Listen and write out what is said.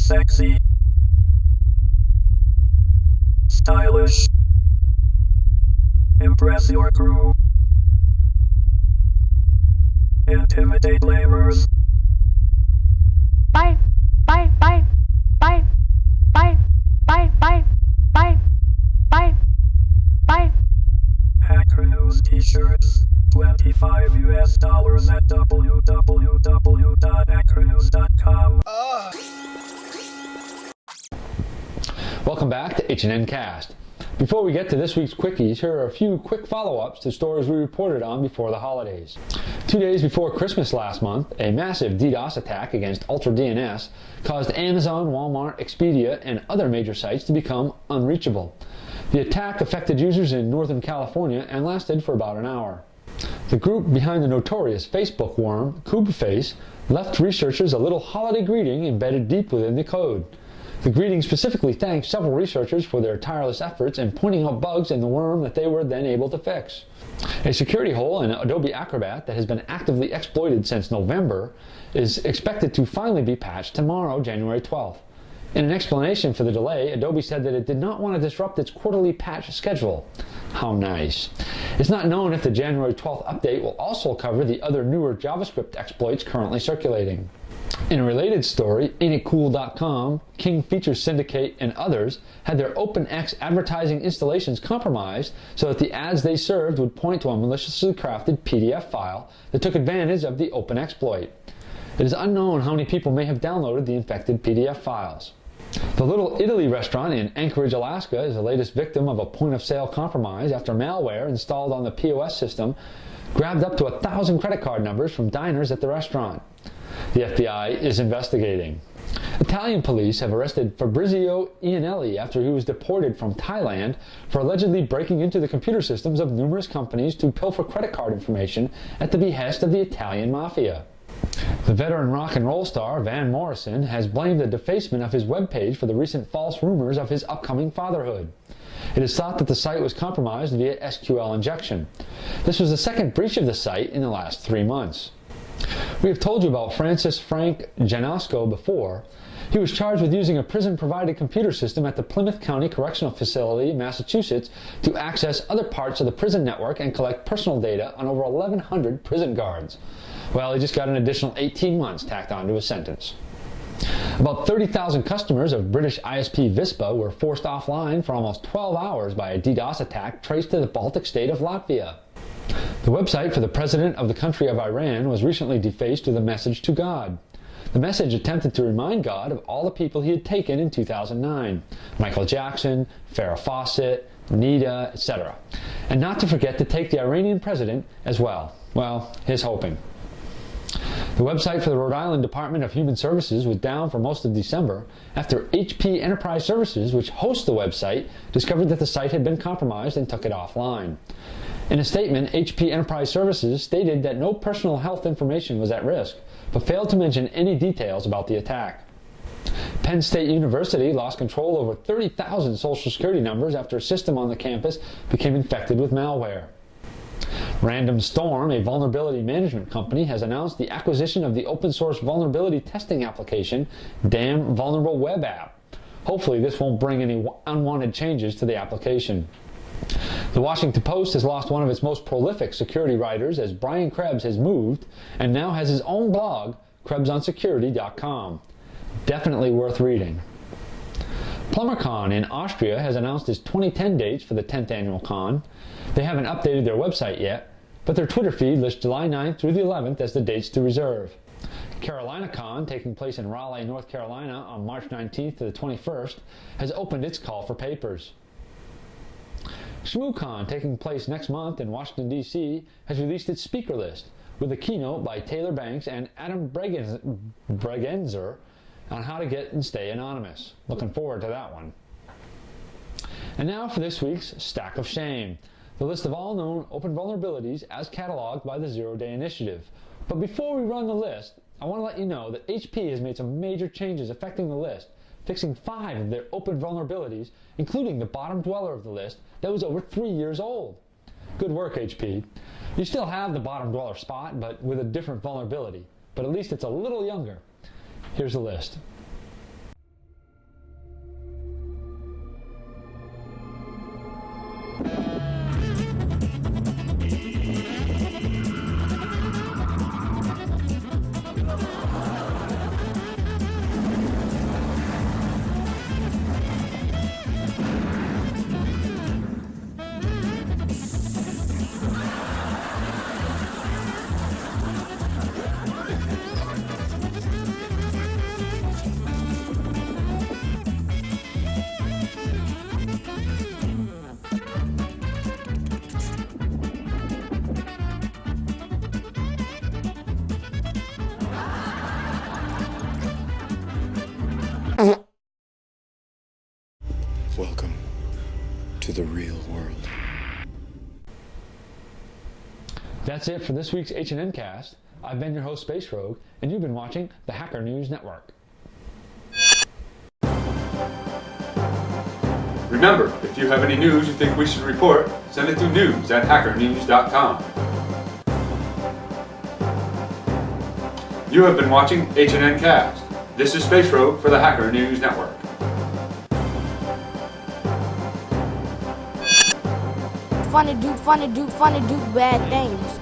Sexy. Stylish. Impress your crew. Intimidate lamers. Bye. Bye. Bye. Bye. Bye. Bye. Bye. Bye. Bye. Bye. Hacker News t-shirts. $25 at www.hackernews.com. Welcome back to HNNCast. Before we get to this week's quickies, here are a few quick follow-ups to stories we reported on before the holidays. 2 days before Christmas last month, a massive DDoS attack against UltraDNS caused Amazon, Walmart, Expedia, and other major sites to become unreachable. The attack affected users in Northern California and lasted for about an hour. The group behind the notorious Facebook worm, Koobface, left researchers a little holiday greeting embedded deep within the code. The greeting specifically thanked several researchers for their tireless efforts in pointing out bugs in the worm that they were then able to fix. A security hole in Adobe Acrobat that has been actively exploited since November is expected to finally be patched tomorrow, January 12th. In an explanation for the delay, Adobe said that it did not want to disrupt its quarterly patch schedule. How nice. It's not known if the January 12th update will also cover the other newer JavaScript exploits currently circulating. In a related story, AintItCool.com, King Features Syndicate, and others had their OpenX advertising installations compromised so that the ads they served would point to a maliciously crafted PDF file that took advantage of the Open exploit. It is unknown how many people may have downloaded the infected PDF files. The Little Italy restaurant in Anchorage, Alaska is the latest victim of a point-of-sale compromise after malware installed on the POS system grabbed up to 1,000 credit card numbers from diners at the restaurant. The FBI is investigating. Italian police have arrested Fabreezy after he was deported from Thailand for allegedly breaking into the computer systems of numerous companies to pilfer credit card information at the behest of the Italian mafia. The veteran rock and roll star VanMorison has blamed the defacement of his webpage for the recent false rumors of his upcoming fatherhood. It is thought that the site was compromised via SQL injection. This was the second breach of the site in the last 3 months. We have told you about Francis Frank Janosco before. He was charged with using a prison-provided computer system at the Plymouth County Correctional Facility, Massachusetts, to access other parts of the prison network and collect personal data on over 1,100 prison guards. Well, he just got an additional 18 months tacked onto his sentence. About 30,000 customers of British ISP Vispa were forced offline for almost 12 hours by a DDoS attack traced to the Baltic state of Latvia. The website for the president of the country of Iran was recently defaced with a message to God. The message attempted to remind God of all the people he had taken in 2009. Michael Jackson, Farrah Fawcett, Nita, etc. And not to forget to take the Iranian president as well. Well, he's hoping. The website for the Rhode Island Department of Human Services was down for most of December after HP Enterprise Services, which hosts the website, discovered that the site had been compromised and took it offline. In a statement, HP Enterprise Services stated that no personal health information was at risk, but failed to mention any details about the attack. Penn State University lost control over 30,000 Social Security numbers after a system on the campus became infected with malware. Random Storm, a vulnerability management company, has announced the acquisition of the open-source vulnerability testing application, Damn Vulnerable Web App. Hopefully this won't bring any unwanted changes to the application. The Washington Post has lost one of its most prolific security writers as Brian Krebs has moved and now has his own blog, KrebsOnSecurity.com. Definitely worth reading. PlumberCon in Austria has announced its 2010 dates for the 10th annual con. They haven't updated their website yet, but their Twitter feed lists July 9th through the 11th as the dates to reserve. CarolinaCon, taking place in Raleigh, North Carolina on March 19th to the 21st, has opened its call for papers. ShmooCon, taking place next month in Washington, D.C., has released its speaker list with a keynote by Taylor Banks and Adam Bregenzer on how to get and stay anonymous. Looking forward to that one. And now for this week's Stack of Shame, the list of all known open vulnerabilities as cataloged by the Zero Day Initiative. But before we run the list, I want to let you know that HP has made some major changes affecting the list, fixing 5 of their open vulnerabilities, including the bottom dweller of the list that was over 3 years old. Good work, HP. You still have the bottom dweller spot, but with a different vulnerability. But at least it's a little younger. Here's the list. to the real world. That's it for this week's HNNCast. I've been your host, Space Rogue, and you've been watching the Hacker News Network. Remember, if you have any news you think we should report, send it to news@hackernews.com. You have been watching HNNCast. This is Space Rogue for the Hacker News Network. Funny do bad things.